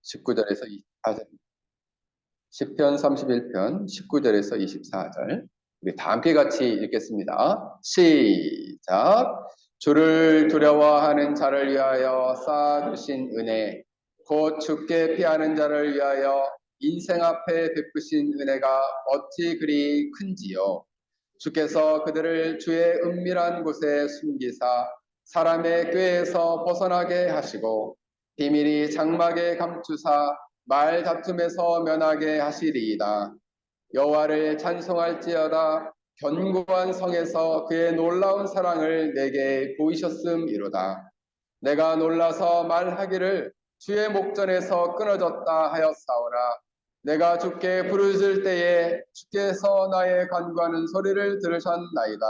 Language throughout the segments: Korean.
19절에서 24절. 시편 31편 19절에서 24절. 우리 다 함께 같이 읽겠습니다. 시작. 주를 두려워하는 자를 위하여 쌓아두신 은혜, 곧 주께 피하는 자를 위하여 인생 앞에 베푸신 은혜가 어찌 그리 큰지요. 주께서 그들을 주의 은밀한 곳에 숨기사 사람의 꾀에서 벗어나게 하시고 비밀이 장막에 감추사 말 다툼에서 면하게 하시리이다. 여호와를 찬송할지어다. 견고한 성에서 그의 놀라운 사랑을 내게 보이셨음이로다. 내가 놀라서 말하기를 주의 목전에서 끊어졌다 하였사오나 내가 주께 부르짖을 때에 주께서 나의 간구하는 소리를 들으셨나이다.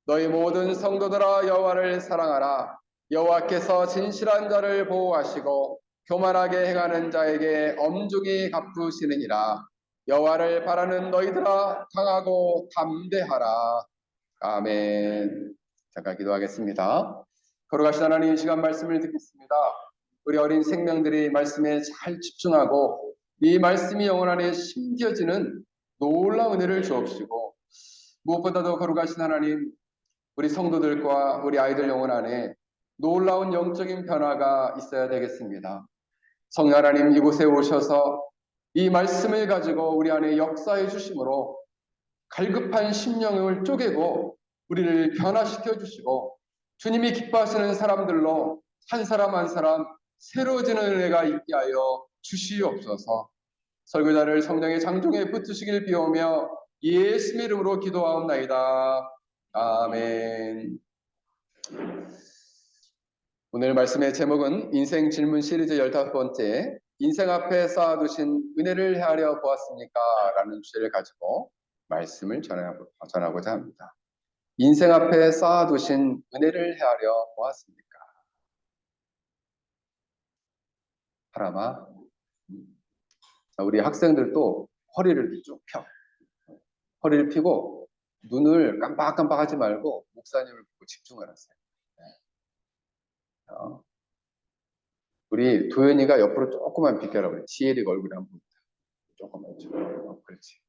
너희 모든 성도들아 여호와를 사랑하라. 여호와께서 진실한 자를 보호하시고 교만하게 행하는 자에게 엄중히 갚으시느니라. 여호와를 바라는 너희들아 강하고 담대하라. 아멘. 잠깐 기도하겠습니다. 걸어가신 하나님, 이 시간 말씀을 듣겠습니다. 우리 어린 생명들이 말씀에 잘 집중하고 이 말씀이 영혼 안에 심겨지는 놀라운 은혜를 주옵시고, 무엇보다도 거룩하신 하나님, 우리 성도들과 우리 아이들 영혼 안에 놀라운 영적인 변화가 있어야 되겠습니다. 성령 하나님, 이곳에 오셔서 이 말씀을 가지고 우리 안에 역사해 주심으로 갈급한 심령을 쪼개고 우리를 변화시켜 주시고, 주님이 기뻐하시는 사람들로 한 사람 한 사람 새로워지는 은혜가 있게 하여 주시옵소서. 설교자를 성령의 장종에 붙으시길 비오며 예수의 이름으로 기도하옵나이다. 아멘. 오늘 말씀의 제목은 인생 질문 시리즈 15번째, 인생 앞에 쌓아두신 은혜를 헤아려 보았습니까? 라는 주제를 가지고 말씀을 전하고자 합니다. 인생 앞에 쌓아두신 은혜를 헤아려 보았습니까? 사람아, 우리 학생들도 허리를 쭉 펴. 허리를 펴고 눈을 깜빡깜빡 하지 말고 목사님을 보고 집중을 하세요. 우리 도현이가 옆으로 조금만 비켜라 그래. 지혜리가 얼굴이 안 보인다. 조금만 좀. 그렇지.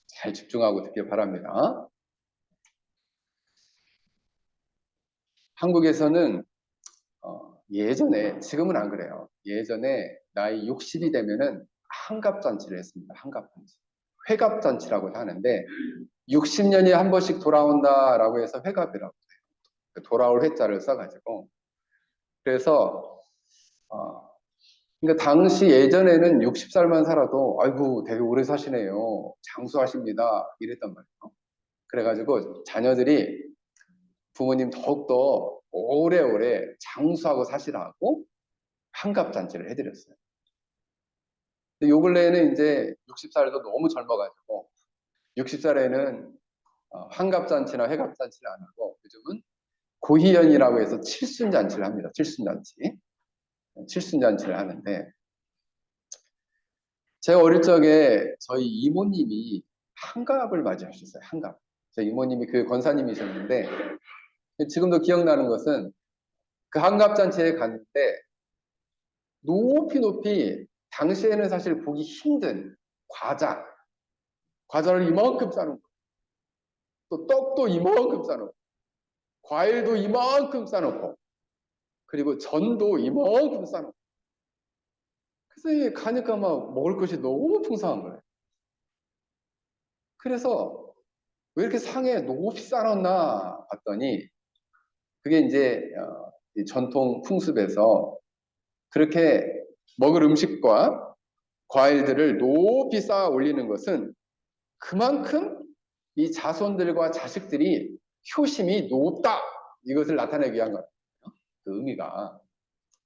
잘 집중하고 듣길 바랍니다. 한국에서는 예전에, 지금은 안 그래요. 예전에 나이 60이 되면은 환갑잔치를 했습니다. 환갑잔치. 회갑잔치라고 하는데 60년이 한 번씩 돌아온다라고 해서 회갑이라고 해요. 돌아올 회자를 써가지고. 그래서 그러니까 당시 예전에는 60살만 살아도 아이고 되게 오래 사시네요. 장수하십니다. 이랬단 말이에요. 그래가지고 자녀들이 부모님 더욱더 오래오래 장수하고 사시라고 환갑잔치를 해드렸어요. 근데 요 근래에는 이제 60살도 너무 젊어가지고 60살에는 환갑잔치나 회갑잔치를 안 하고 요즘은 고희연이라고 해서 칠순잔치를 합니다. 칠순잔치를 하는데, 제가 어릴 적에 저희 이모님이 환갑을 맞이하셨어요. 환갑. 저희 이모님이 그 권사님이셨는데, 지금도 기억나는 것은 그 환갑잔치에 갔는데 높이 당시에는 사실 보기 힘든 과자를 이만큼 싸놓고, 또 떡도 이만큼 싸놓고, 과일도 이만큼 싸놓고, 그리고 전도 이만큼 싸놓고. 그래서 가니까 막 먹을 것이 너무 풍성한 거예요. 그래서 왜 이렇게 상에 높이 싸놨나 봤더니 그게 이제 전통 풍습에서 그렇게 먹을 음식과 과일들을 높이 쌓아 올리는 것은 그만큼 이 자손들과 자식들이 효심이 높다, 이것을 나타내기 위한 거예요. 그 의미가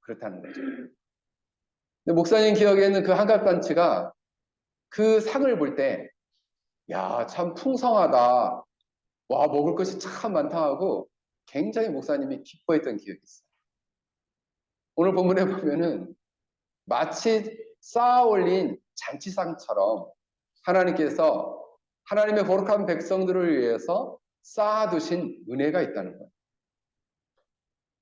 그렇다는 거죠. 근데 목사님 기억에는 그 한갑잔치가 그 상을 볼 때, 야, 참 풍성하다, 와, 먹을 것이 참 많다 하고 굉장히 목사님이 기뻐했던 기억이 있어요. 오늘 본문에 보면은 마치 쌓아 올린 잔치상처럼 하나님께서 하나님의 거룩한 백성들을 위해서 쌓아두신 은혜가 있다는 거예요.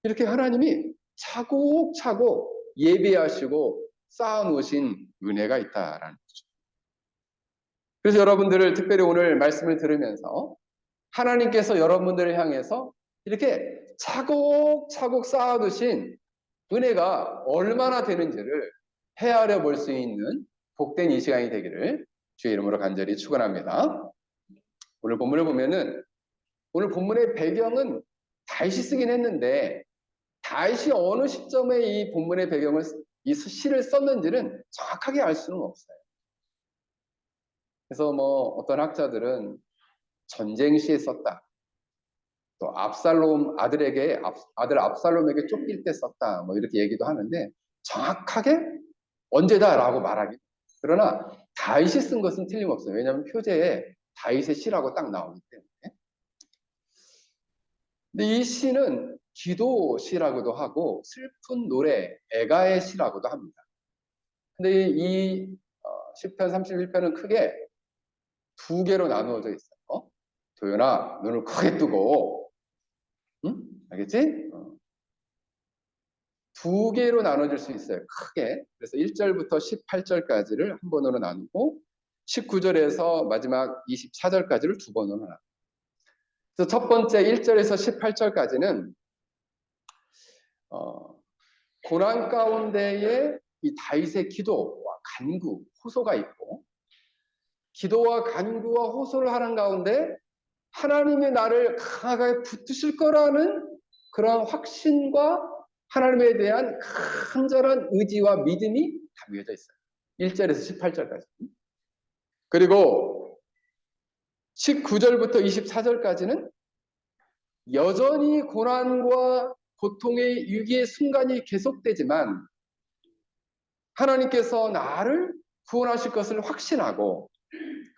이렇게 하나님이 차곡차곡 예비하시고 쌓아놓으신 은혜가 있다라는 거죠. 그래서 여러분들을 특별히 오늘 말씀을 들으면서 하나님께서 여러분들을 향해서 이렇게 차곡차곡 쌓아두신 은혜가 얼마나 되는지를 헤아려 볼 수 있는 복된 이 시간이 되기를 주의 이름으로 간절히 축원합니다. 오늘 본문을 보면은 오늘 본문의 배경은 다윗이 쓰긴 했는데 다윗이 어느 시점에 이 본문의 배경을 이 시를 썼는지는 정확하게 알 수는 없어요. 그래서 뭐 어떤 학자들은 전쟁 시에 썼다. 또 압살롬 아들 압살롬에게 쫓길 때 썼다. 뭐 이렇게 얘기도 하는데 정확하게 언제다라고 말하기. 그러나 다윗이 쓴 것은 틀림없어요. 왜냐하면 표제에 다윗의 시라고 딱 나오기 때문에. 근데 이 시는 기도 시라고도 하고 슬픈 노래, 애가의 시라고도 합니다. 근데 이 시편 31편은 크게 두 개로 나누어져 있어요. 도연아, 눈을 크게 뜨고, 응? 알겠지? 두 개로 나눠질 수 있어요. 크게. 그래서 1절부터 18절까지를 한 번으로 나누고 19절에서 마지막 24절까지를 두 번으로 나눠요. 그래서 첫 번째 1절에서 18절까지는 고난 가운데에 이 다윗의 기도와 간구, 호소가 있고 기도와 간구와 호소를 하는 가운데 하나님이 나를 강하게 붙드실 거라는 그런 확신과 하나님에 대한 간절한 의지와 믿음이 담겨져 있어요. 1절에서 18절까지. 그리고 19절부터 24절까지는 여전히 고난과 고통의 위기의 순간이 계속되지만 하나님께서 나를 구원하실 것을 확신하고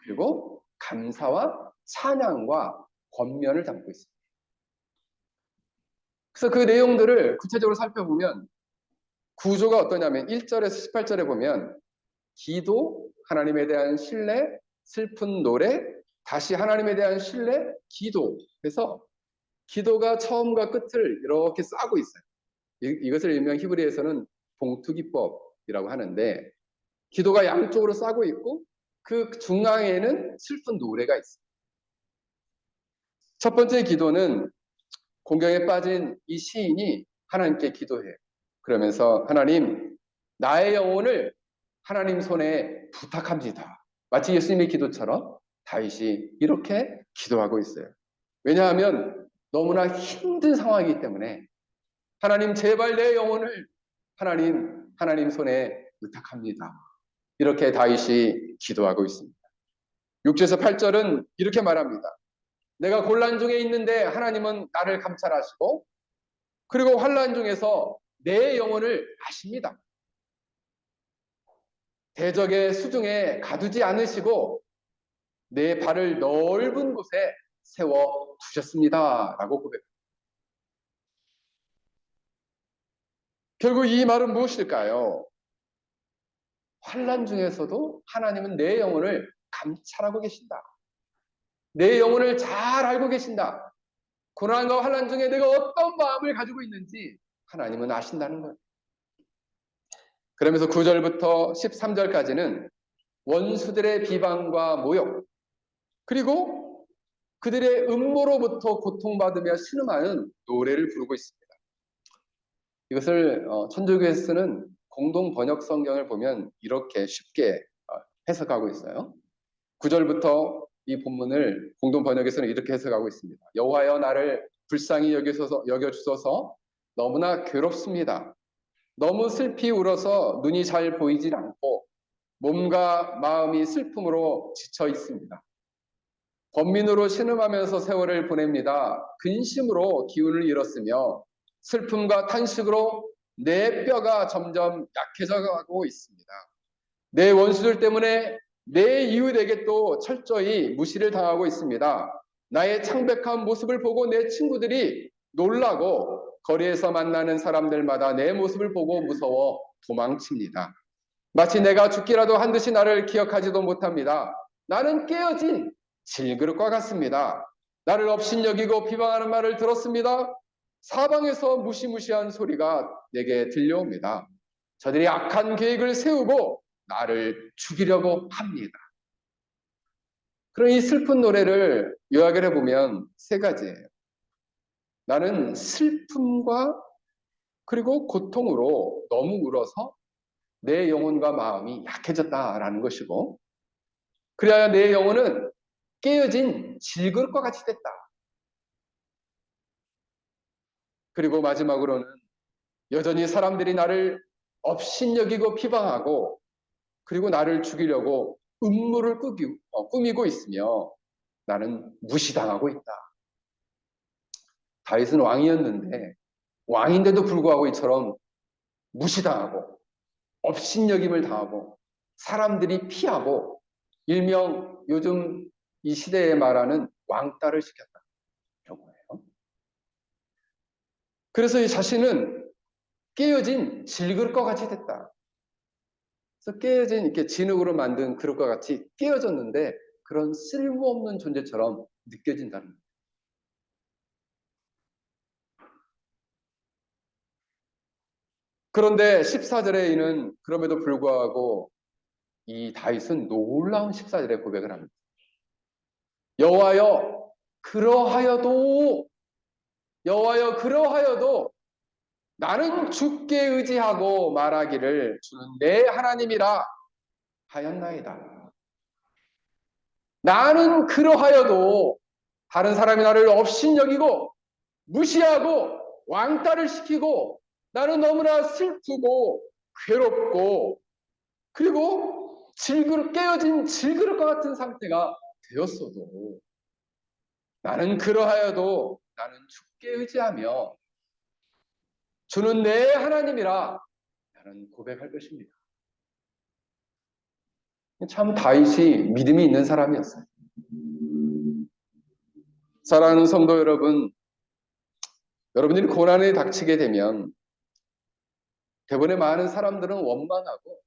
그리고 감사와 찬양과 권면을 담고 있습니다. 그래서 그 내용들을 구체적으로 살펴보면 구조가 어떠냐면 1절에서 18절에 보면 기도, 하나님에 대한 신뢰, 슬픈 노래, 다시 하나님에 대한 신뢰, 기도. 그래서 기도가 처음과 끝을 이렇게 싸고 있어요. 이것을 일명 히브리에서는 봉투기법이라고 하는데 기도가 양쪽으로 싸고 있고 그 중앙에는 슬픈 노래가 있어요. 첫 번째 기도는 공경에 빠진 이 시인이 하나님께 기도해요. 그러면서 하나님, 나의 영혼을 하나님 손에 부탁합니다. 마치 예수님의 기도처럼 다윗이 이렇게 기도하고 있어요. 왜냐하면 너무나 힘든 상황이기 때문에 하나님 제발 내 영혼을 하나님 손에 부탁합니다. 이렇게 다윗이 기도하고 있습니다. 6절에서 8절은 이렇게 말합니다. 내가 곤란 중에 있는데 하나님은 나를 감찰하시고 그리고 환난 중에서 내 영혼을 아십니다. 대적의 수중에 가두지 않으시고 내 발을 넓은 곳에 세워 두셨습니다. 라고 고백합니다. 결국 이 말은 무엇일까요? 환난 중에서도 하나님은 내 영혼을 감찰하고 계신다. 내 영혼을 잘 알고 계신다. 고난과 환난 중에 내가 어떤 마음을 가지고 있는지 하나님은 아신다는 거예요. 그러면서 9절부터 13절까지는 원수들의 비방과 모욕 그리고 그들의 음모로부터 고통받으며 신음하는 노래를 부르고 있습니다. 이것을 천주교에서 쓰는 공동 번역 성경을 보면 이렇게 쉽게 해석하고 있어요. 9절부터 이 본문을 공동 번역에서는 이렇게 해석하고 있습니다. 여호와여 나를 불쌍히 여겨주소서 너무나 괴롭습니다. 너무 슬피 울어서 눈이 잘 보이질 않고 몸과 마음이 슬픔으로 지쳐 있습니다. 번민으로 신음하면서 세월을 보냅니다. 근심으로 기운을 잃었으며 슬픔과 탄식으로 내 뼈가 점점 약해져 가고 있습니다. 내 원수들 때문에 내 이웃에게 또 철저히 무시를 당하고 있습니다. 나의 창백한 모습을 보고 내 친구들이 놀라고 거리에서 만나는 사람들마다 내 모습을 보고 무서워 도망칩니다. 마치 내가 죽기라도 한 듯이 나를 기억하지도 못합니다. 나는 깨어진 질그릇과 같습니다. 나를 업신여기고 비방하는 말을 들었습니다. 사방에서 무시무시한 소리가 내게 들려옵니다. 저들이 악한 계획을 세우고 나를 죽이려고 합니다. 그런 이 슬픈 노래를 요약을 해보면 세 가지예요. 나는 슬픔과 그리고 고통으로 너무 울어서 내 영혼과 마음이 약해졌다라는 것이고, 그래야 내 영혼은 깨어진 질그릇과 같이 됐다. 그리고 마지막으로는 여전히 사람들이 나를 업신여기고 비방하고, 그리고 나를 죽이려고 음모를 꾸미고 있으며 나는 무시당하고 있다. 다윗은 왕이었는데, 왕인데도 불구하고 이처럼 무시당하고 업신여김을 당하고 사람들이 피하고, 일명 요즘 이 시대에 말하는 왕따를 시켰다, 이런 거예요. 그래서 이 자신은 깨어진 질그릇과 같이 됐다. 그래서 깨어진 이렇게 진흙으로 만든 그릇과 같이 깨어졌는데 그런 쓸모없는 존재처럼 느껴진다는 거예요. 그런데 14절에 이는 그럼에도 불구하고 이 다윗은 놀라운 14절에 고백을 합니다. 여호와여 그러하여도, 여호와여 그러하여도 나는 주께 의지하고 말하기를 주는 내 하나님이라 하였나이다. 나는 그러하여도 다른 사람이 나를 업신여기고 무시하고 왕따를 시키고 나는 너무나 슬프고 괴롭고 그리고 깨어진 질그릇과 같은 상태가 되었어도 나는 그러하여도 나는 주께 의지하며 주는 내 하나님이라 나는 고백할 것입니다. 참 다윗이 믿음이 있는 사람이었어요. 사랑하는 성도 여러분, 여러분들이 고난에 닥치게 되면 대부분의 많은 사람들은 원망하고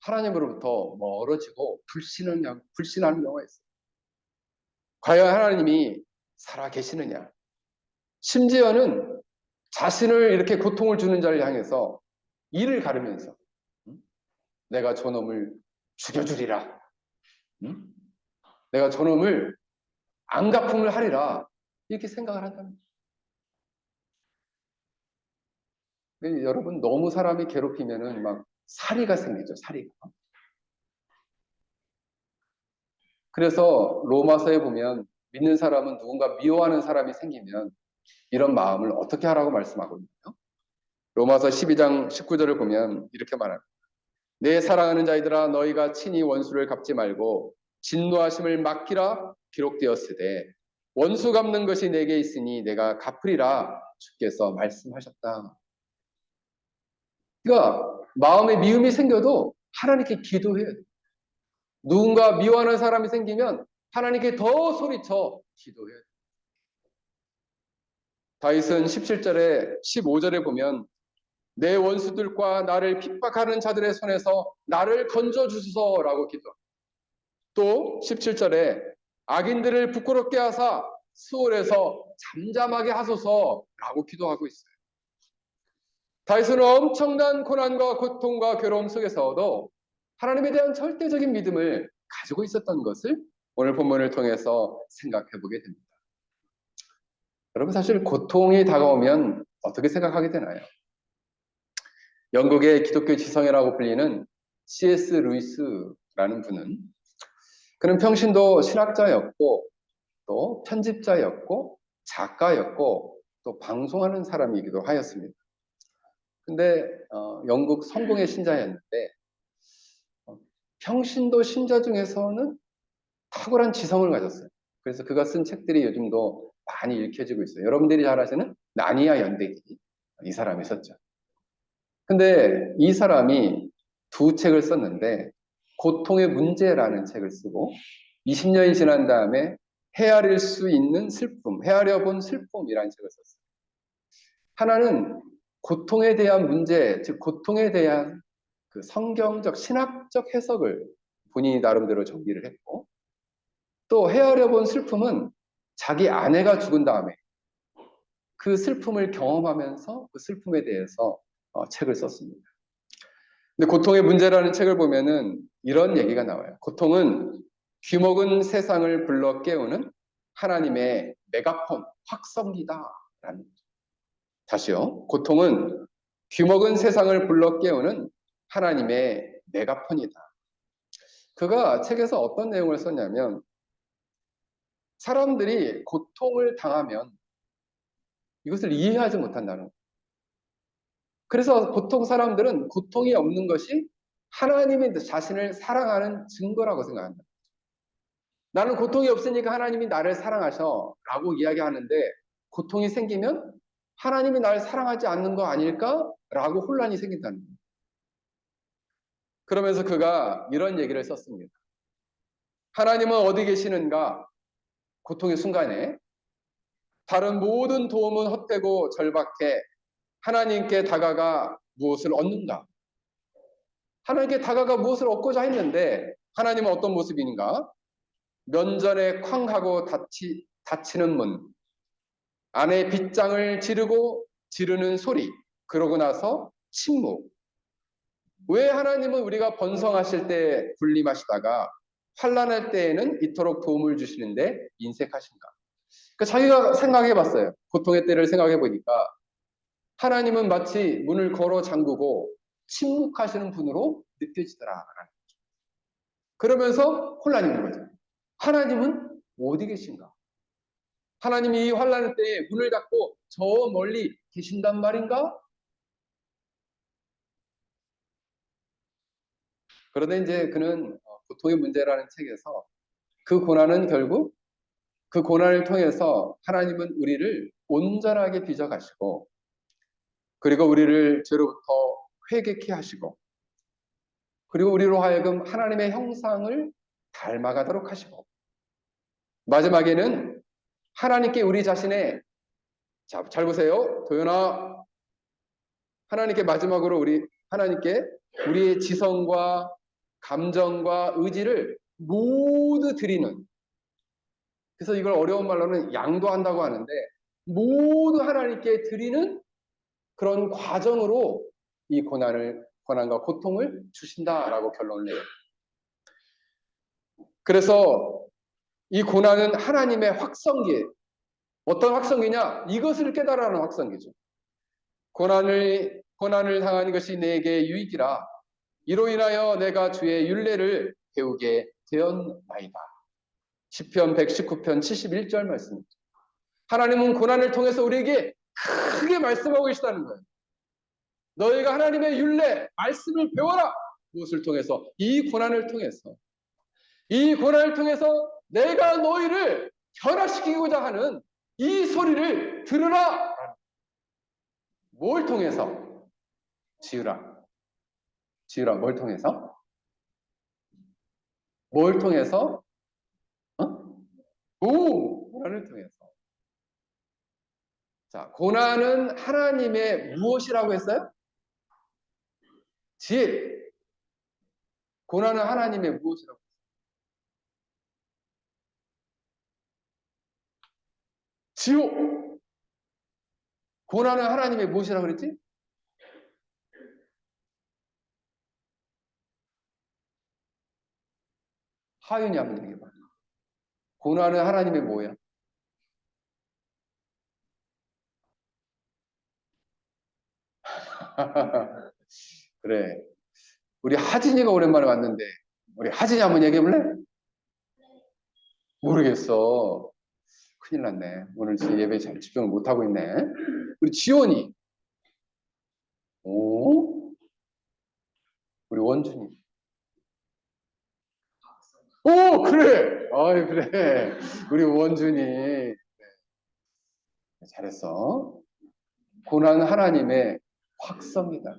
하나님으로부터 멀어지고 불신하는 경우가 있어요. 과연 하나님이 살아계시느냐? 심지어는 자신을 이렇게 고통을 주는 자를 향해서 이를 가르면서 내가 저놈을 죽여주리라. 내가 저놈을 안갚음을 하리라. 이렇게 생각을 한다는 거예요. 여러분 너무 사람이 괴롭히면은 막 사리가 생기죠. 사리가. 그래서 로마서에 보면 믿는 사람은 누군가 미워하는 사람이 생기면 이런 마음을 어떻게 하라고 말씀하고 있나요? 로마서 12장 19절을 보면 이렇게 말합니다. 내 사랑하는 자들아 너희가 친히 원수를 갚지 말고 진노하심을 맡기라 기록되었으되 원수 갚는 것이 내게 있으니 내가 갚으리라 주께서 말씀하셨다. 그러니까 마음에 미움이 생겨도 하나님께 기도해야 돼요. 누군가 미워하는 사람이 생기면 하나님께 더 소리쳐 기도해야 돼요. 다윗은 17절에 15절에 보면 내 원수들과 나를 핍박하는 자들의 손에서 나를 건져주소서라고 기도합니다. 또 17절에 악인들을 부끄럽게 하사 수월에서 잠잠하게 하소서라고 기도하고 있어요. 다윗은 엄청난 고난과 고통과 괴로움 속에서도 하나님에 대한 절대적인 믿음을 가지고 있었던 것을 오늘 본문을 통해서 생각해 보게 됩니다. 여러분 사실 고통이 다가오면 어떻게 생각하게 되나요? 영국의 기독교 지성이라고 불리는 C.S. 루이스라는 분은 그는 평신도 신학자였고 또 편집자였고 작가였고 또 방송하는 사람이기도 하였습니다. 근데 영국 성공의 신자였는데 평신도 신자 중에서는 탁월한 지성을 가졌어요. 그래서 그가 쓴 책들이 요즘도 많이 읽혀지고 있어요. 여러분들이 잘 아시는 나니아 연대기, 이 사람이 썼죠. 근데 이 사람이 두 책을 썼는데 고통의 문제라는 책을 쓰고 20년이 지난 다음에 헤아릴 수 있는 슬픔, 헤아려 본 슬픔이라는 책을 썼어요. 하나는 고통에 대한 문제, 즉 고통에 대한 그 성경적 신학적 해석을 본인이 나름대로 정리를 했고, 또 헤아려 본 슬픔은 자기 아내가 죽은 다음에 그 슬픔을 경험하면서 그 슬픔에 대해서 책을 썼습니다. 근데 고통의 문제라는 책을 보면은 이런 얘기가 나와요. 고통은 귀먹은 세상을 불러 깨우는 하나님의 메가폰, 확성기다라는. 다시요. 고통은 귀먹은 세상을 불러 깨우는 하나님의 메가폰이다. 그가 책에서 어떤 내용을 썼냐면, 사람들이 고통을 당하면 이것을 이해하지 못한다는 거예요. 그래서 보통 사람들은 고통이 없는 것이 하나님이 자신을 사랑하는 증거라고 생각한다. 나는 고통이 없으니까 하나님이 나를 사랑하셔 라고 이야기하는데, 고통이 생기면 하나님이 나를 사랑하지 않는 거 아닐까? 라고 혼란이 생긴다는 거예요. 그러면서 그가 이런 얘기를 썼습니다. 하나님은 어디 계시는가? 고통의 순간에 다른 모든 도움은 헛되고 절박해. 하나님께 다가가 무엇을 얻는가? 하나님께 다가가 무엇을 얻고자 했는데 하나님은 어떤 모습인가? 면전에 쾅하고 닫히는 문, 안에 빗장을 지르는 소리, 그러고 나서 침묵. 왜 하나님은 우리가 번성하실 때 군림하시다가 환난할 때에는 이토록 도움을 주시는데 인색하신가? 그러니까 자기가 생각해 봤어요. 고통의 때를 생각해 보니까 하나님은 마치 문을 걸어 잠그고 침묵하시는 분으로 느껴지더라. 그러면서 혼란이 있는 거죠. 하나님은 어디 계신가? 하나님이 이 환난의 때에 문을 닫고 저 멀리 계신단 말인가? 그런데 이제 그는 고통의 문제라는 책에서 그 고난은 결국 그 고난을 통해서 하나님은 우리를 온전하게 빚어가시고, 그리고 우리를 죄로부터 회개케 하시고, 그리고 우리로 하여금 하나님의 형상을 닮아가도록 하시고, 마지막에는 하나님께 우리 자신의, 자, 잘 보세요. 도연아, 하나님께 마지막으로 하나님께 우리의 지성과 감정과 의지를 모두 드리는, 그래서 이걸 어려운 말로는 양도한다고 하는데, 모두 하나님께 드리는 그런 과정으로 이 고난과 고통을 주신다라고 결론을 내요. 그래서 이 고난은 하나님의 확성기예요. 어떤 확성기냐? 이것을 깨달아는 확성기죠. 고난을 당하는 것이 내게 유익이라. 이로 인하여 내가 주의 율례를 배우게 되었나이다. 시편 119편 71절 말씀입니다. 하나님은 고난을 통해서 우리에게 크게 말씀하고 계시다는 거예요. 너희가 하나님의 율례, 말씀을 배워라. 무엇을 통해서? 이 고난을 통해서. 이 고난을 통해서 내가 너희를 변화시키고자 하는 이 소리를 들으라. 뭘 통해서? 지으라. 지으라. 뭘 통해서? 뭘 통해서? 고난을 통해서. 자, 고난은 하나님의 무엇이라고 했어요? 지혜. 고난은 하나님의 무엇이라고 했어요? 지옥. 고난은 하나님의 무엇이라고 그랬지? 하윤이 한번 얘기해봐. 고난은 하나님의 뭐야? 그래. 우리 하진이가 오랜만에 왔는데, 우리 하진이 한번 얘기해볼래? 모르겠어. 큰일 났네. 오늘 제 예배에 잘 집중을 못하고 있네. 우리 지원이. 오? 우리 원준이. 오, 그래! 어이, 그래. 우리 원준이. 네, 잘했어. 고난은 하나님의 확성기다.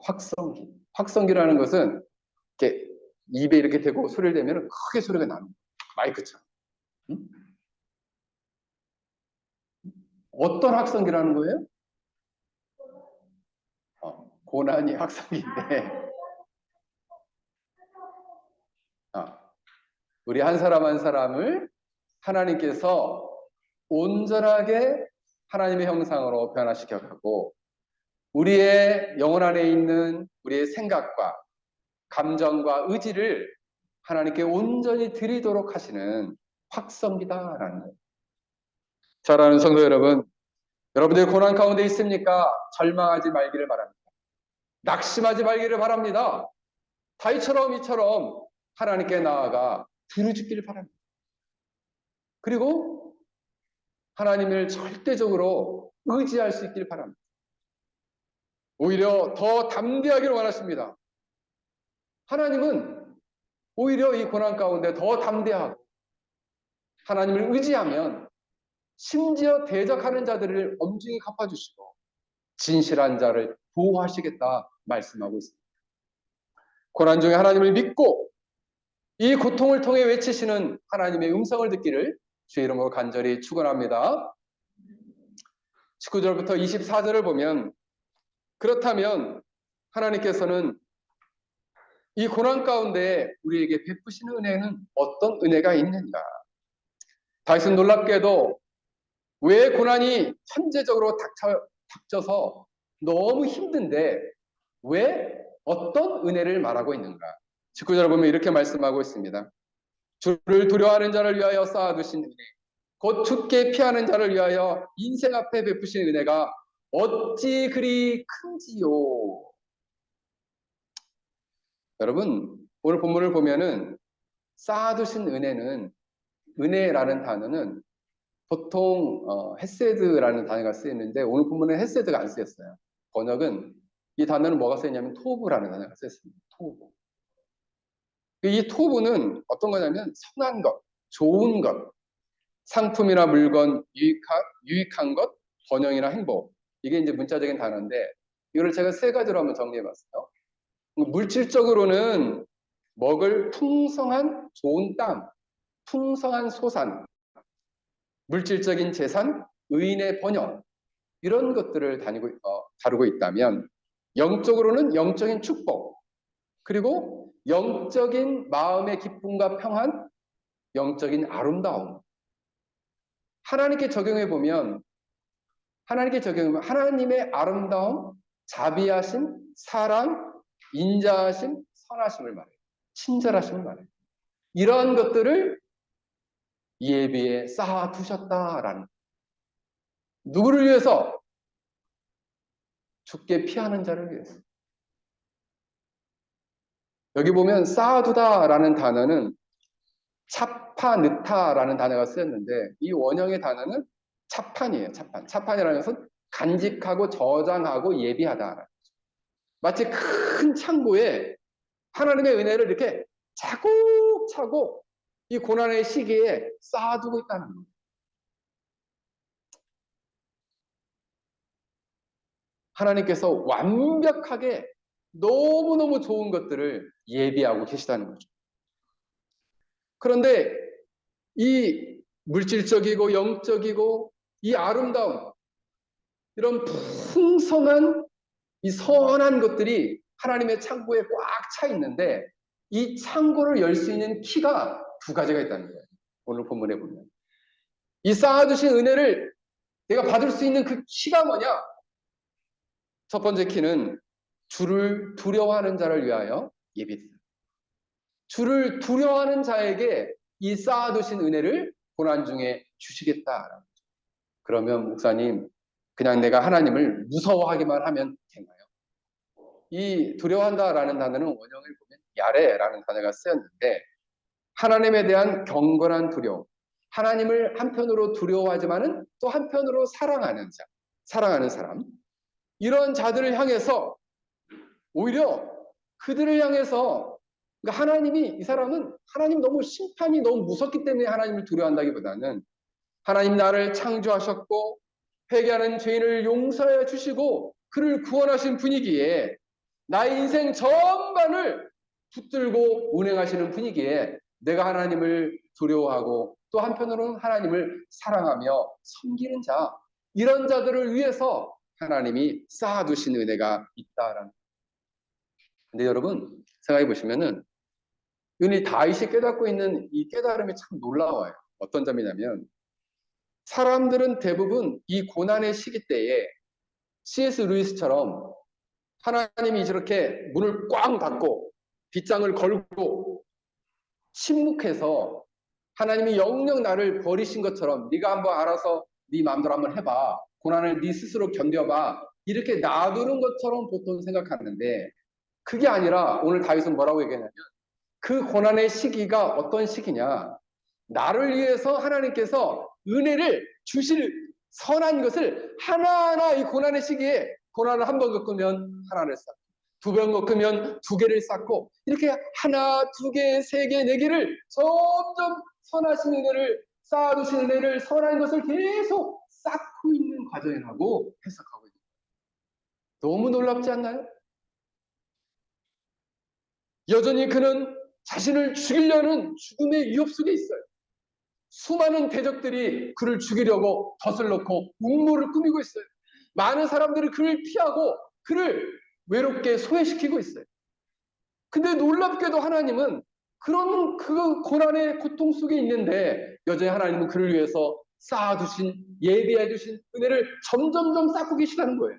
확성기. 확성기라는 것은 이렇게 입에 이렇게 대고 소리를 내면 크게 소리가 납니다. 마이크처럼. 응? 어떤 확성기라는 거예요? 고난이 확성기인데, 우리 한 사람 한 사람을 하나님께서 온전하게 하나님의 형상으로 변화시켜가고, 우리의 영혼 안에 있는 우리의 생각과 감정과 의지를 하나님께 온전히 드리도록 하시는 확성기다라는 거예요. 사랑하는 성도 여러분, 여러분들 고난 가운데 있습니까? 절망하지 말기를 바랍니다. 낙심하지 말기를 바랍니다. 다윗처럼 이처럼 하나님께 나아가 부르짖기를 바랍니다. 그리고 하나님을 절대적으로 의지할 수 있길 바랍니다. 오히려 더 담대하기를 원하십니다. 하나님은 오히려 이 고난 가운데 더 담대하고 하나님을 의지하면 심지어 대적하는 자들을 엄중히 갚아주시고 진실한 자를 보호하시겠다 말씀하고 있습니다. 고난 중에 하나님을 믿고 이 고통을 통해 외치시는 하나님의 음성을 듣기를 주의 이름으로 간절히 축원합니다. 19절부터 24절을 보면 그렇다면 하나님께서는 이 고난 가운데 우리에게 베푸시는 은혜는 어떤 은혜가 있는가? 다윗은 놀랍게도 왜 고난이 현재적으로 닥쳐서 너무 힘든데 왜 어떤 은혜를 말하고 있는가? 19절을 보면 이렇게 말씀하고 있습니다. 주를 두려워하는 자를 위하여 쌓아두신 은혜, 곧 죽게 피하는 자를 위하여 인생 앞에 베푸신 은혜가 어찌 그리 큰지요. 여러분, 오늘 본문을 보면은 쌓아두신 은혜라는 단어는 보통 헤세드라는 단어가 쓰이는데 오늘 본문에 헤세드가 안 쓰였어요. 번역은 이 단어는 뭐가 쓰였냐면 토브라는 단어가 쓰였습니다. 토브. 이 토브는 어떤 거냐면 선한 것, 좋은 것, 상품이나 물건, 유익한 것, 번영이나 행복. 이게 이제 문자적인 단어인데 이걸 제가 세 가지로 한번 정리해봤어요. 물질적으로는 먹을 풍성한 좋은 땅, 풍성한 소산, 물질적인 재산, 의인의 번영 이런 것들을 다루고 있다면 영적으로는 영적인 축복 그리고 영적인 마음의 기쁨과 평안, 영적인 아름다움 하나님께 적용해 보면 하나님의 아름다움, 자비하심, 사랑, 인자하심, 선하심을 말해요. 친절하심을 말해요. 이러한 것들을 예비에 쌓아두셨다라는 누구를 위해서? 죽게 피하는 자를 위해서. 여기 보면 쌓아두다라는 단어는 차파느타라는 단어가 쓰였는데 이 원형의 단어는 차판이에요. 차판이라는 것은 간직하고 저장하고 예비하다. 마치 큰 창고에 하나님의 은혜를 이렇게 차곡차곡 이 고난의 시기에 쌓아두고 있다는 거예요. 하나님께서 완벽하게 너무너무 좋은 것들을 예비하고 계시다는 거죠. 그런데 이 물질적이고 영적이고 이 아름다움, 이런 풍성한 이 선한 것들이 하나님의 창고에 꽉 차 있는데 이 창고를 열 수 있는 키가 두 가지가 있다는 거예요. 오늘 본문에 보면. 이 쌓아두신 은혜를 내가 받을 수 있는 그 키가 뭐냐? 첫 번째 키는 주를 두려워하는 자를 위하여 예비했다. 주를 두려워하는 자에게 이 쌓아두신 은혜를 고난 중에 주시겠다. 그러면 목사님, 그냥 내가 하나님을 무서워하기만 하면 되나요? 이 두려워한다라는 단어는 원형을 보면 야레라는 단어가 쓰였는데 하나님에 대한 경건한 두려움, 하나님을 한편으로 두려워하지만은 또 한편으로 사랑하는 사람, 이런 자들을 향해서 오히려 그들을 향해서 그러니까 하나님이 이 사람은 하나님 너무 심판이 너무 무섭기 때문에 하나님을 두려워한다기보다는 하나님 나를 창조하셨고 회개하는 죄인을 용서해 주시고 그를 구원하신 분이기에 나의 인생 전반을 붙들고 운행하시는 분이기에 내가 하나님을 두려워하고 또 한편으로는 하나님을 사랑하며 섬기는 자 이런 자들을 위해서 하나님이 쌓아두신 은혜가 있다라는. 근데 여러분 생각해 보시면은 이 다윗이 깨닫고 있는 이 깨달음이 참 놀라워요. 어떤 점이냐면 사람들은 대부분 이 고난의 시기 때에 C.S. 루이스처럼 하나님이 저렇게 문을 꽝 닫고 빗장을 걸고 침묵해서 하나님이 영영 나를 버리신 것처럼 네가 한번 알아서 네 마음대로 한번 해봐. 고난을 네 스스로 견뎌봐. 이렇게 놔두는 것처럼 보통 생각하는데 그게 아니라 오늘 다윗은 뭐라고 얘기하냐면 그 고난의 시기가 어떤 시기냐. 나를 위해서 하나님께서 은혜를 주실 선한 것을 하나하나 이 고난의 시기에 고난을 한 번 겪으면 하나를 쌓고 두 번 겪으면 두 개를 쌓고 이렇게 하나, 두 개, 세 개, 네 개를 점점 선하신 은혜를 쌓아두신 은혜를 선한 것을 계속 쌓고 있는 과정이라고 해석하고 있습니다. 너무 놀랍지 않나요? 여전히 그는 자신을 죽이려는 죽음의 위협 속에 있어요. 수많은 대적들이 그를 죽이려고 덫을 놓고 음모를 꾸미고 있어요. 많은 사람들이 그를 피하고 그를 외롭게 소외시키고 있어요. 근데 놀랍게도 하나님은 그런 그 고난의 고통 속에 있는데 여전히 하나님은 그를 위해서 쌓아두신 예비해 주신 은혜를 점점점 쌓고 계시다는 거예요.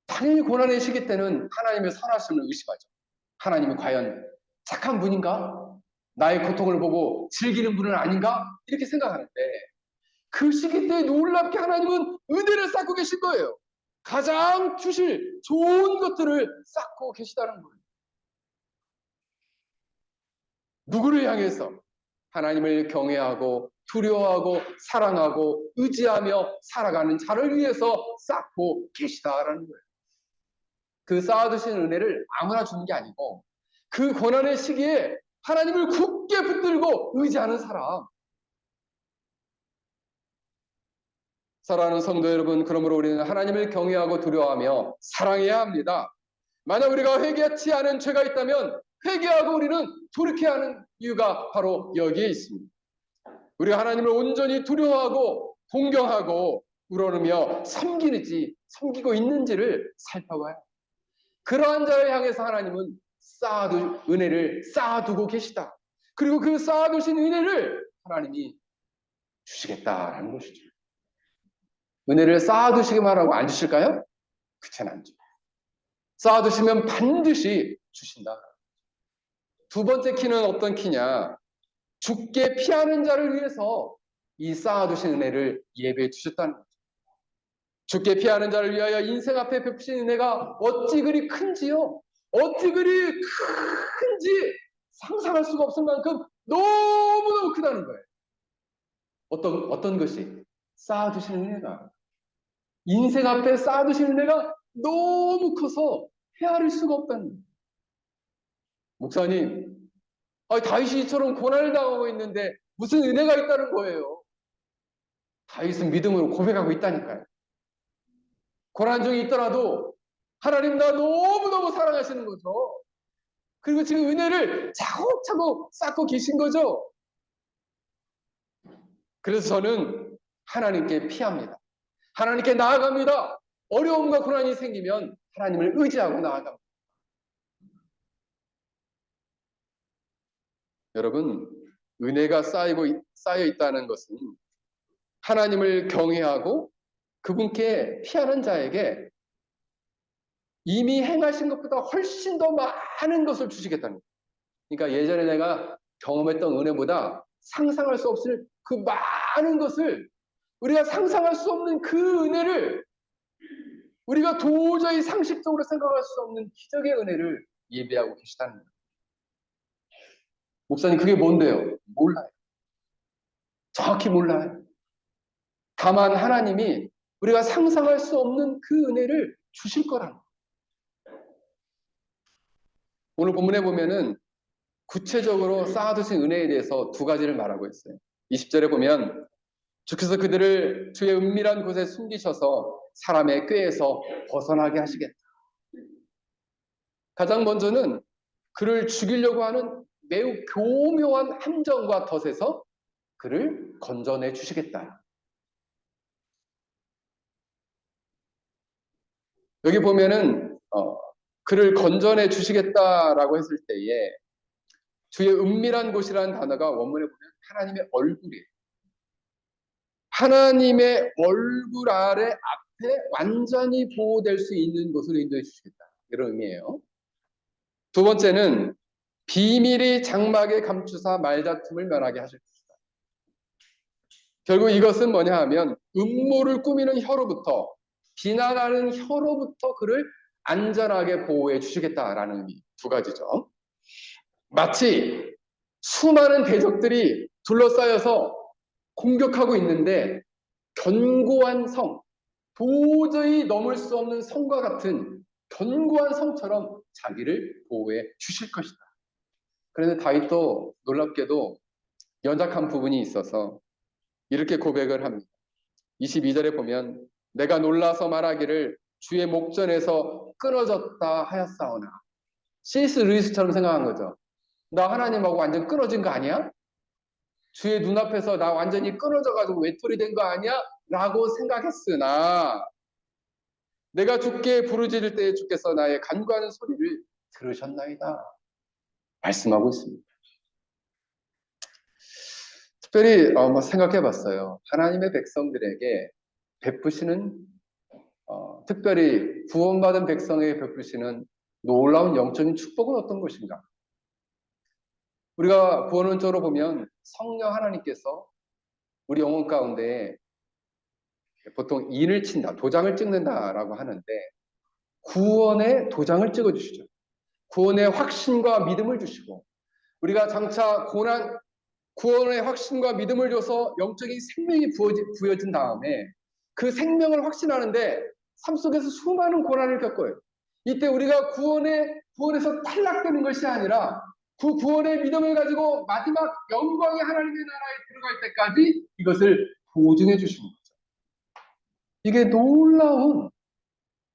당연히 고난의 시기 때는 하나님의 선하심을 의심하죠. 하나님이 과연 착한 분인가? 나의 고통을 보고 즐기는 분은 아닌가? 이렇게 생각하는데 그 시기 때 놀랍게 하나님은 은혜를 쌓고 계신 거예요. 가장 주실 좋은 것들을 쌓고 계시다는 거예요. 누구를 향해서? 하나님을 경외하고 두려워하고 사랑하고 의지하며 살아가는 자를 위해서 쌓고 계시다라는 거예요. 그 쌓아두신 은혜를 아무나 주는 게 아니고 그 고난의 시기에 하나님을 굳게 붙들고 의지하는 사람. 사랑하는 성도 여러분, 그러므로 우리는 하나님을 경외하고 두려워하며 사랑해야 합니다. 만약 우리가 회개하지 않은 죄가 있다면 회개하고 우리는 돌이켜야 하는 이유가 바로 여기에 있습니다. 우리가 하나님을 온전히 두려워하고 공경하고 우러르며 섬기고 있는지를 살펴봐요. 그러한 자를 향해서 하나님은 은혜를 쌓아두고 계시다. 그리고 그 쌓아두신 은혜를 하나님이 주시겠다라는 것이죠. 은혜를 쌓아두시기만 하고 안 주실까요? 그렇지는 않죠. 쌓아두시면 반드시 주신다. 두 번째 키는 어떤 키냐? 죽게 피하는 자를 위해서 이 쌓아두신 은혜를 예배해 주셨다는 거죠. 죽게 피하는 자를 위하여 인생 앞에 베푸신 은혜가 어찌 그리 큰지요? 어찌 그리 큰지 상상할 수가 없을 만큼 너무너무 크다는 거예요. 어떤 것이? 쌓아두신 은혜가. 인생 앞에 쌓아두신 은혜가 너무 커서 헤아릴 수가 없다는 거예요. 목사님, 다윗이 이처럼 고난을 당하고 있는데 무슨 은혜가 있다는 거예요. 다윗은 믿음으로 고백하고 있다니까요. 고난 중에 있더라도 하나님 나 너무너무 사랑하시는 거죠. 그리고 지금 은혜를 차곡차곡 쌓고 계신 거죠. 그래서 저는 하나님께 피합니다. 하나님께 나아갑니다. 어려움과 고난이 생기면 하나님을 의지하고 나아갑니다. 여러분, 은혜가 쌓여 있다는 것은 하나님을 경외하고 그분께 피하는 자에게 이미 행하신 것보다 훨씬 더 많은 것을 주시겠다는 거예요. 그러니까 예전에 내가 경험했던 은혜보다 상상할 수 없을 그 많은 것을 우리가 상상할 수 없는 그 은혜를 우리가 도저히 상식적으로 생각할 수 없는 기적의 은혜를 예배하고 계시다는 거예요. 목사님 그게 뭔데요? 몰라요. 정확히 몰라요. 다만 하나님이 우리가 상상할 수 없는 그 은혜를 주실 거라는 거예요. 오늘 본문에 보면은 구체적으로 쌓아두신 은혜에 대해서 두 가지를 말하고 있어요. 20절에 보면 주께서 그들을 주의 은밀한 곳에 숨기셔서 사람의 꾀에서 벗어나게 하시겠다. 가장 먼저는 그를 죽이려고 하는 매우 교묘한 함정과 덫에서 그를 건져내 주시겠다. 여기 보면은 그를 건져내 주시겠다라고 했을 때에 주의 은밀한 곳이라는 단어가 원문에 보면 하나님의 얼굴이에요. 하나님의 얼굴 아래 앞에 완전히 보호될 수 있는 곳으로 인도해 주시겠다. 이런 의미예요. 두 번째는 비밀이 장막에 감추사 말다툼을 면하게 하실 것이다. 결국 이것은 뭐냐 하면 음모를 꾸미는 혀로부터, 비난하는 혀로부터 그를 안전하게 보호해 주시겠다라는 의미. 두 가지죠. 마치 수많은 대적들이 둘러싸여서 공격하고 있는데 견고한 성, 도저히 넘을 수 없는 성과 같은 견고한 성처럼 자기를 보호해 주실 것이다. 그런데 다윗도 놀랍게도 연약한 부분이 있어서 이렇게 고백을 합니다. 22절에 보면 내가 놀라서 말하기를 주의 목전에서 끊어졌다 하였사오나. C.S. 루이스처럼 생각한 거죠. 나 하나님하고 완전 끊어진 거 아니야? 주의 눈앞에서 나 완전히 끊어져가지고 외톨이 된 거 아니야? 라고 생각했으나 내가 주께 부르짖을 때에 주께서 나의 간구하는 소리를 들으셨나이다. 말씀하고 있습니다. 특별히 생각해 봤어요. 하나님의 백성들에게 베푸시는 특별히 구원받은 백성에게 베푸시는 놀라운 영적인 축복은 어떤 것인가? 우리가 구원론적으로 보면 성령 하나님께서 우리 영혼 가운데 보통 인을 친다, 도장을 찍는다라고 하는데 구원의 도장을 찍어주시죠. 구원의 확신과 믿음을 주시고 우리가 장차 구원의 확신과 믿음을 줘서 영적인 생명이 부여진 다음에 그 생명을 확신하는데 삶 속에서 수많은 고난을 겪어요. 이때 우리가 구원에서 탈락되는 것이 아니라 그 구원의 믿음을 가지고 마지막 영광의 하나님의 나라에 들어갈 때까지 이것을 보증해 주시는 거죠. 이게 놀라운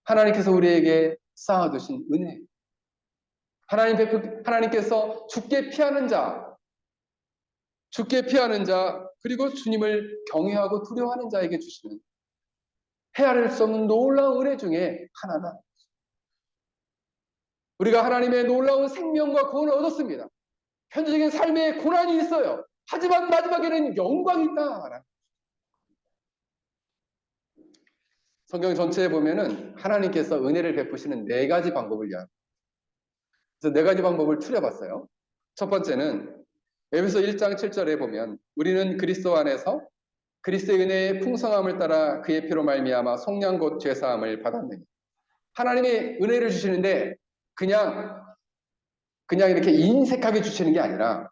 하나님께서 우리에게 쌓아두신 은혜예요. 하나님께서 죽게 피하는 자, 그리고 주님을 경외하고 두려워하는 자에게 주시는 헤아릴 수 없는 놀라운 은혜 중에 하나다. 우리가 하나님의 놀라운 생명과 구원을 얻었습니다. 현재적인 삶에 고난이 있어요. 하지만 마지막에는 영광이 있다. 성경 전체에 보면은 하나님께서 은혜를 베푸시는 네 가지 방법을 이야기합니다. 그래서 네 가지 방법을 추려봤어요. 첫 번째는 에베소 1장 7절에 보면 우리는 그리스도 안에서 그리스도의 은혜의 풍성함을 따라 그의 피로 말미암아 속량 곧 죄사함을 받았느니. 하나님의 은혜를 주시는데 그냥 이렇게 인색하게 주시는 게 아니라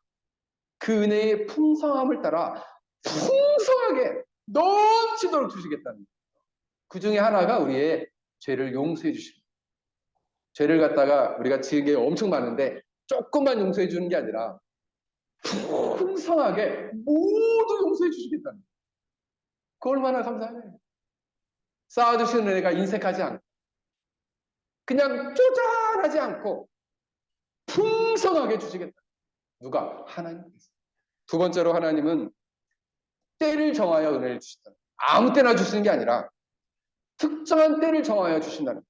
그 은혜의 풍성함을 따라 풍성하게 넘치도록 주시겠다는 거예요. 그 중에 하나가 우리의 죄를 용서해 주십니다. 죄를 갖다가 우리가 지은 게 엄청 많은데 조금만 용서해 주는 게 아니라 풍성하게 모두 용서해 주시겠다는 거예요. 그 얼마나 감사해요. 쌓아주시는 은혜가 인색하지 않고 그냥 쪼잔하지 않고 풍성하게 주시겠다. 누가? 하나님께서. 두 번째로 하나님은 때를 정하여 은혜를 주신다. 아무 때나 주시는 게 아니라 특정한 때를 정하여 주신다는 거예요.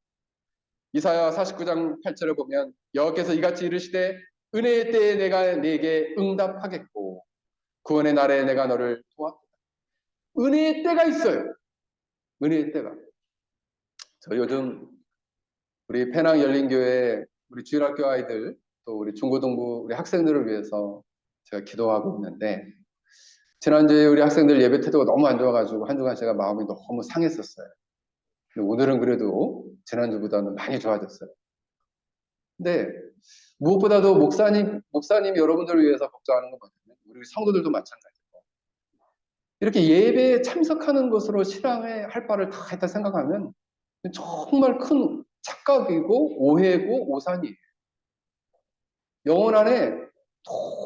이사야 49장 8절을 보면 여호와께서 이같이 이르시되 은혜의 때에 내가 네게 응답하겠고 구원의 날에 내가 너를 도왔다. 은혜의 때가 있어요. 은혜의 때가. 저 요즘 우리 페낭 열린교회 우리 주일학교 아이들 또 우리 중고등부 우리 학생들을 위해서 제가 기도하고 있는데 지난주에 우리 학생들 예배 태도가 너무 안 좋아가지고 한 주간 제가 마음이 너무 상했었어요. 근데 오늘은 그래도 지난주보다는 많이 좋아졌어요. 근데 무엇보다도 목사님 여러분들을 위해서 걱정하는 건 뭐냐면 우리 성도들도 마찬가지고 이렇게 예배에 참석하는 것으로 신앙의 할 바를 다 했다 생각하면 정말 큰 착각이고 오해고 오산이에요. 영혼 안에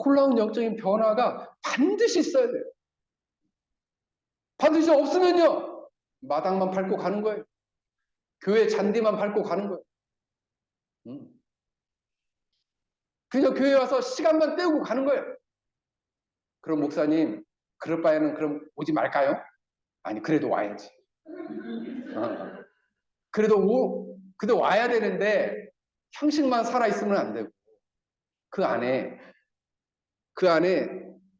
놀라운 영적인 변화가 반드시 있어야 돼요. 반드시 없으면요 마당만 밟고 가는 거예요. 교회 잔디만 밟고 가는 거예요. 그냥 교회 와서 시간만 때우고 가는 거예요. 그럼 목사님 그럴 바에는 그럼 오지 말까요? 아니 그래도 와야지. 그래도 와야 되는데 형식만 살아있으면 안 되고 그 안에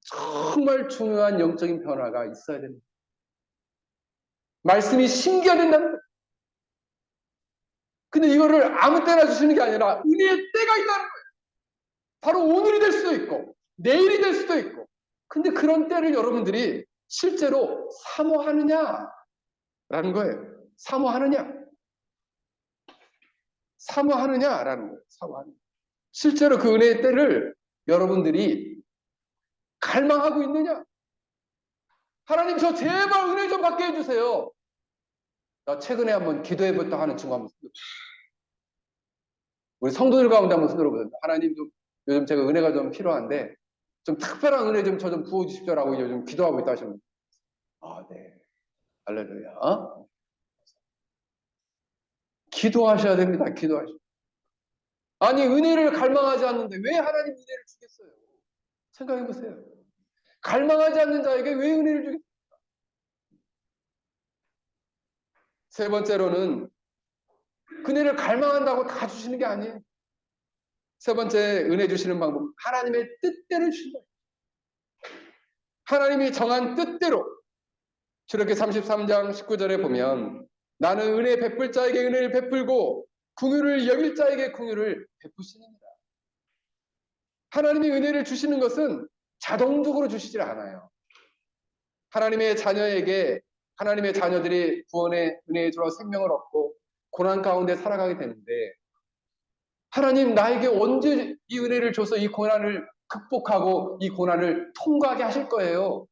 정말 중요한 영적인 변화가 있어야 됩니다. 말씀이 심겨야 된다는 거예요. 근데 이거를 아무 때나 주시는 게 아니라 은혜의 때가 있다는 거예요. 바로 오늘이 될 수도 있고 내일이 될 수도 있고. 근데 그런 때를 여러분들이 실제로 사모하느냐라는 거예요. 사모하느냐라는 거예요. 사모하느냐. 실제로 그 은혜의 때를 여러분들이 갈망하고 있느냐? 하나님 저 제발 은혜 좀 받게 해주세요. 나 최근에 한번 기도해봤다 하는 친구 한번 우리 성도들 가운데 한번 들어보세요. 하나님 좀 요즘 제가 은혜가 좀 필요한데 좀 특별한 은혜 좀 저 좀 부어주십시오라고 요즘 기도하고 있다 하시면 아, 네. 할렐루야. 기도하셔야 됩니다. 기도하셔야. 아니 은혜를 갈망하지 않는데 왜 하나님 은혜를 주겠어요? 생각해 보세요. 갈망하지 않는 자에게 왜 은혜를 주겠어요? 세 번째로는 은혜를 갈망한다고 다 주시는 게 아니에요. 세 번째 은혜 주시는 방법은 하나님의 뜻대로 주시는 거예요. 하나님이 정한 뜻대로. 출애굽기 33장 19절에 보면 나는 은혜 베풀 자에게 은혜를 베풀고 긍휼을 여길 자에게 긍휼을 베푸시느니라. 하나님이 은혜를 주시는 것은 자동적으로 주시질 않아요. 하나님의 자녀에게 하나님의 자녀들이 구원의 은혜에 들어 생명을 얻고 고난 가운데 살아가게 되는데 하나님 나에게 언제 이 은혜를 줘서 이 고난을 극복하고 이 고난을 통과하게 하실 거예요.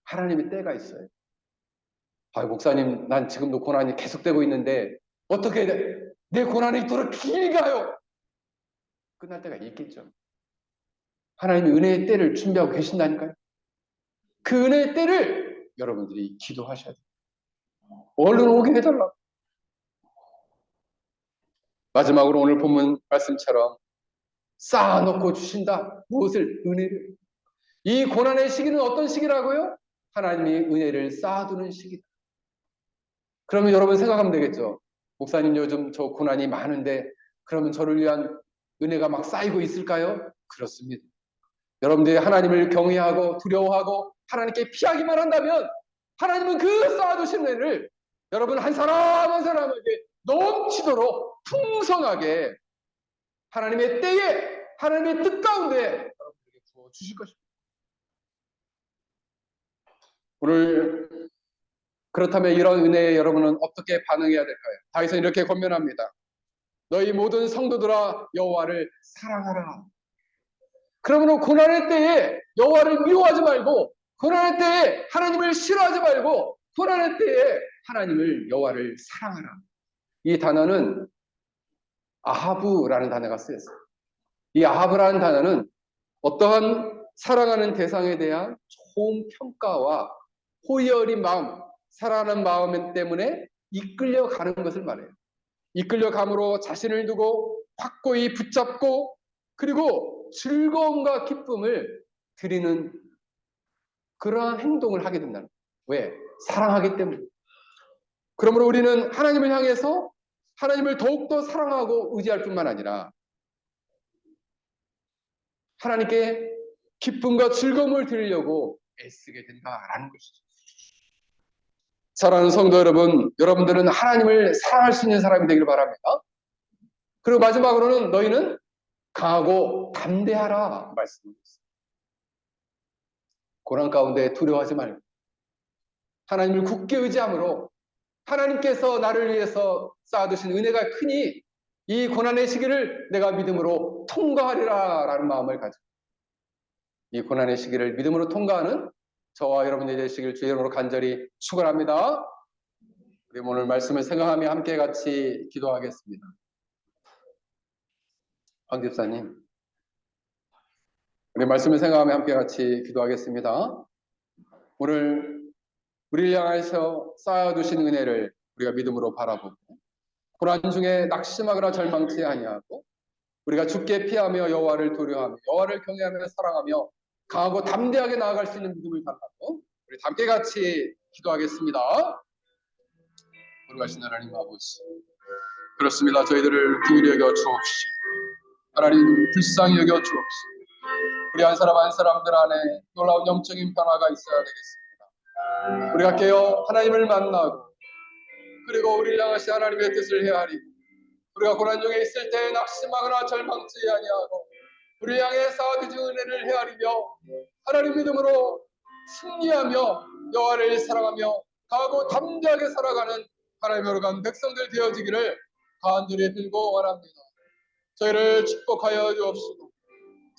하나님의 때가 있어요. 아, 목사님, 난 지금도 고난이 계속되고 있는데 어떻게 내 고난이 이토록 길가요? 끝날 때가 있겠죠. 하나님이 은혜의 때를 준비하고 계신다니까요. 그 은혜의 때를 여러분들이 기도하셔야 돼요. 얼른 오게 해달라고. 마지막으로 오늘 본문 말씀처럼 쌓아놓고 주신다. 무엇을? 은혜를. 이 고난의 시기는 어떤 시기라고요? 하나님이 은혜를 쌓아두는 시기다. 그러면 여러분 생각하면 되겠죠. 목사님 요즘 저 고난이 많은데 그러면 저를 위한 은혜가 막 쌓이고 있을까요? 그렇습니다. 여러분들이 하나님을 경외하고 두려워하고 하나님께 피하기만 한다면 하나님은 그 쌓아두신 은혜를 여러분 한 사람 한 사람에게 넘치도록 풍성하게 하나님의 때에 하나님의 뜻 가운데 여러분들에게 부어주실 것입니다. 오늘 그렇다면 이런 은혜에 여러분은 어떻게 반응해야 될까요? 다윗은 이렇게 권면합니다. 너희 모든 성도들아 여호와를 사랑하라. 그러므로 고난의 때에 여호와를 미워하지 말고 고난의 때에 하나님을 싫어하지 말고 고난의 때에 하나님을 여호와를 사랑하라. 이 단어는 아하브라는 단어가 쓰였어요. 이 아하브라는 단어는 어떠한 사랑하는 대상에 대한 좋은 평가와 호의 어린 마음, 사랑하는 마음 때문에 이끌려가는 것을 말해요. 이끌려감으로 자신을 두고 확고히 붙잡고 그리고 즐거움과 기쁨을 드리는 그러한 행동을 하게 된다는 거예요. 왜? 사랑하기 때문에. 그러므로 우리는 하나님을 향해서 하나님을 더욱더 사랑하고 의지할 뿐만 아니라 하나님께 기쁨과 즐거움을 드리려고 애쓰게 된다라는 것이죠. 사랑하는 성도 여러분, 여러분들은 하나님을 사랑할 수 있는 사람이 되기를 바랍니다. 그리고 마지막으로는 너희는 강하고 담대하라 말씀드렸습니다. 고난 가운데 두려워하지 말고 하나님을 굳게 의지함으로 하나님께서 나를 위해서 쌓아두신 은혜가 크니 이 고난의 시기를 내가 믿음으로 통과하리라 라는 마음을 가지고 이 고난의 시기를 믿음으로 통과하는 저와 여러분들이 되시길 주의 이름으로 간절히 축원합니다. 우리 오늘 말씀을 생각하며 함께 같이 기도하겠습니다. 황 집사님, 우리 말씀을 생각하며 함께 같이 기도하겠습니다. 오늘 우리를 향하여 쌓아두신 은혜를 우리가 믿음으로 바라보고 고난 중에 낙심하거나 절망치 아니하고 우리가 주께 피하며 여호와를 두려워하며 여호와를 경외하며 사랑하며 강하고 담대하게 나아갈 수 있는 믿음을 달라고 우리 함께 같이 기도하겠습니다. 거룩하신 하나님 아버지, 그렇습니다. 저희들을 긍휼히 여겨 주옵시고 하나님 불쌍히 여겨 주옵시고 우리 한 사람 한 사람들 안에 놀라운 영적인 변화가 있어야 되겠습니다. 우리가 깨어 하나님을 만나고 그리고 우리를 향하신 하나님의 뜻을 헤아리고 우리가 고난 중에 있을 때 낙심하거나 절망치 아니하고 우리를 향해 쌓아두신 은혜를 헤아리며 하나님 믿음으로 승리하며 여호와를 사랑하며 강하고 담대하게 살아가는 하나님의 거룩한 백성들 되어지기를 간절히 빌고 원합니다. 저희를 축복하여 주옵시고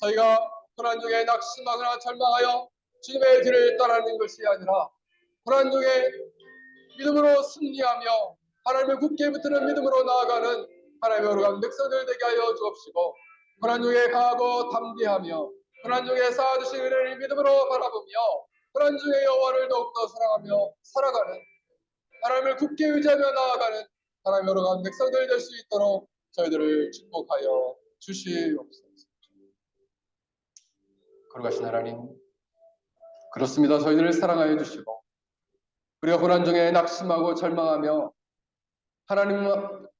저희가 고난 중에 낙심하거나 절망하여 주님의 뒤를 따르는 것이 아니라 고난 중에 믿음으로 승리하며 하나님을 굳게 붙드는 믿음으로 나아가는 하나님의 거룩한 백성들 되게 하여 주옵시고 고난 중에 강하고 담대하며 고난 중에 쌓아두신 은혜를 믿음으로 바라보며 고난 중에 여호와를 더욱더 사랑하며 살아가는 하나님을 굳게 의지하며 나아가는 하나님의 거룩한 백성들 될 수 있도록 저희들을 축복하여 주시옵소서. 거룩하신 하나님, 그렇습니다. 저희들을 사랑하여 주시고 우리가 고난 중에 낙심하고 절망하며 하나님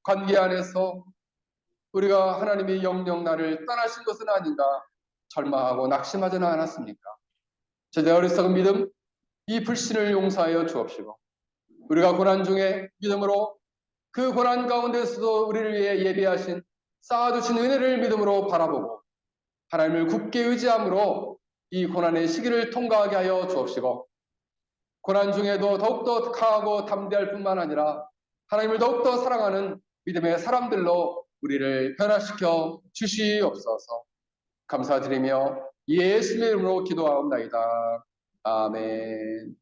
관계 안에서 우리가 하나님이 영영 나를 떠나신 것은 아닌가 절망하고 낙심하지는 않았습니까? 저희의 어리석은 믿음, 이 불신을 용서하여 주옵시고 우리가 고난 중에 믿음으로 그 고난 가운데서도 우리를 위해 예비하신 쌓아두신 은혜를 믿음으로 바라보고 하나님을 굳게 의지함으로 이 고난의 시기를 통과하게 하여 주옵시고 고난 중에도 더욱더 강하고 담대할 뿐만 아니라 하나님을 더욱더 사랑하는 믿음의 사람들로 우리를 변화시켜 주시옵소서. 감사드리며 예수님의 이름으로 기도하옵나이다. 아멘.